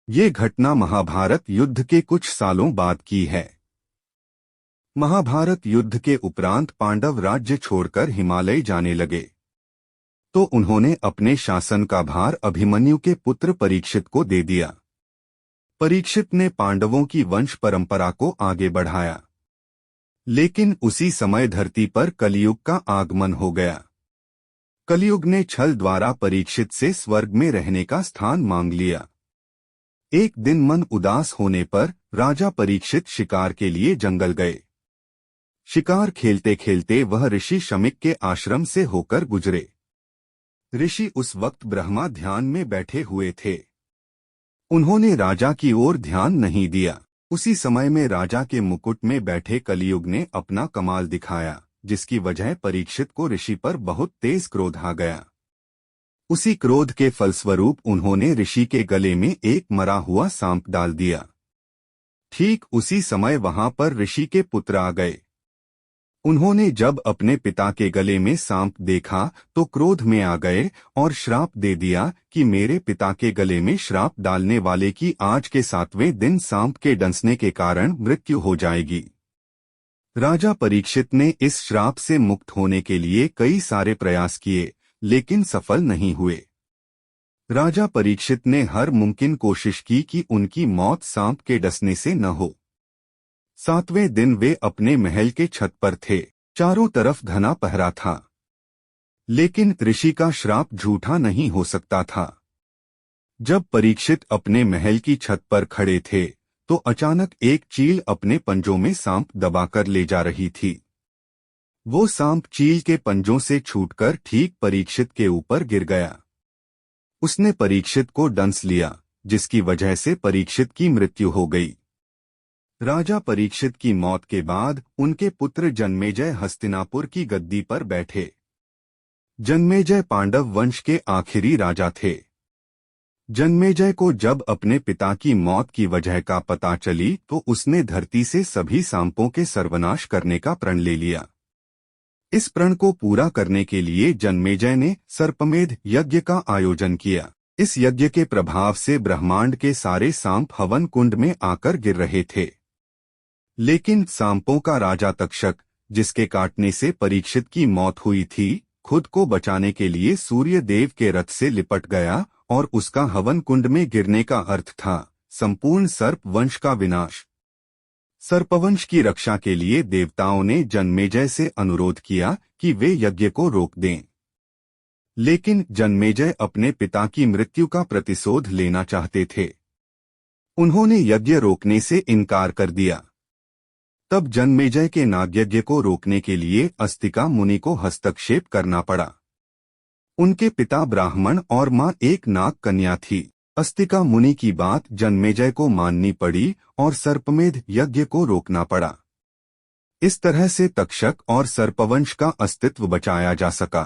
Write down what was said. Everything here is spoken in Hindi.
ये घटना महाभारत युद्ध के कुछ सालों बाद की है। महाभारत युद्ध के उपरांत पांडव राज्य छोड़कर हिमालय जाने लगे, तो उन्होंने अपने शासन का भार अभिमन्यु के पुत्र परीक्षित को दे दिया। परीक्षित ने पांडवों की वंश परंपरा को आगे बढ़ाया, लेकिन उसी समय धरती पर कलयुग का आगमन हो गया। कलयुग ने छल द्वारा परीक्षित से स्वर्ग में रहने का स्थान मांग लिया। एक दिन मन उदास होने पर राजा परीक्षित शिकार के लिए जंगल गए। शिकार खेलते खेलते वह ऋषि शमिक के आश्रम से होकर गुजरे। ऋषि उस वक्त ब्रह्मा ध्यान में बैठे हुए थे। उन्होंने राजा की ओर ध्यान नहीं दिया। उसी समय में राजा के मुकुट में बैठे कलयुग ने अपना कमाल दिखाया, जिसकी वजह परीक्षित को ऋषि पर बहुत तेज क्रोध आ गया। उसी क्रोध के फलस्वरूप उन्होंने ऋषि के गले में एक मरा हुआ सांप डाल दिया। ठीक उसी समय वहां पर ऋषि के पुत्र आ गए। उन्होंने जब अपने पिता के गले में सांप देखा तो क्रोध में आ गए और श्राप दे दिया कि मेरे पिता के गले में श्राप डालने वाले की आज के 7वें दिन सांप के डंसने के कारण मृत्यु हो जाएगी। राजा परीक्षित ने इस श्राप से मुक्त होने के लिए कई सारे प्रयास किए, लेकिन सफल नहीं हुए। राजा परीक्षित ने हर मुमकिन कोशिश की कि उनकी मौत सांप के डसने से न हो। 7वें दिन वे अपने महल के छत पर थे। चारों तरफ घना पहरा था, लेकिन ऋषि का श्राप झूठा नहीं हो सकता था। जब परीक्षित अपने महल की छत पर खड़े थे, तो अचानक एक चील अपने पंजों में सांप दबाकर ले जा रही थी। वो सांप चील के पंजों से छूटकर ठीक परीक्षित के ऊपर गिर गया। उसने परीक्षित को डंस लिया, जिसकी वजह से परीक्षित की मृत्यु हो गई। राजा परीक्षित की मौत के बाद उनके पुत्र जन्मेजय हस्तिनापुर की गद्दी पर बैठे। जन्मेजय पांडव वंश के आखिरी राजा थे। जन्मेजय को जब अपने पिता की मौत की वजह का पता चली तो उसने धरती से सभी सांपों के सर्वनाश करने का प्रण ले लिया। इस प्रण को पूरा करने के लिए जन्मेजय ने सर्पमेध यज्ञ का आयोजन किया। इस यज्ञ के प्रभाव से ब्रह्मांड के सारे सांप हवन कुंड में आकर गिर रहे थे, लेकिन सांपों का राजा तक्षक, जिसके काटने से परीक्षित की मौत हुई थी, खुद को बचाने के लिए सूर्य देव के रथ से लिपट गया और उसका हवन कुंड में गिरने का अर्थ था संपूर्ण सर्प वंश का विनाश। सर्पवंश की रक्षा के लिए देवताओं ने जन्मेजय से अनुरोध किया कि वे यज्ञ को रोक दें, लेकिन जन्मेजय अपने पिता की मृत्यु का प्रतिशोध लेना चाहते थे। उन्होंने यज्ञ रोकने से इनकार कर दिया। तब जन्मेजय के नागयज्ञ को रोकने के लिए अस्तिका मुनि को हस्तक्षेप करना पड़ा। उनके पिता ब्राह्मण और मां एक नाग कन्या थी। अस्तिका मुनि की बात जन्मेजय को माननी पड़ी और सर्पमेध यज्ञ को रोकना पड़ा। इस तरह से तक्षक और सर्पवंश का अस्तित्व बचाया जा सका।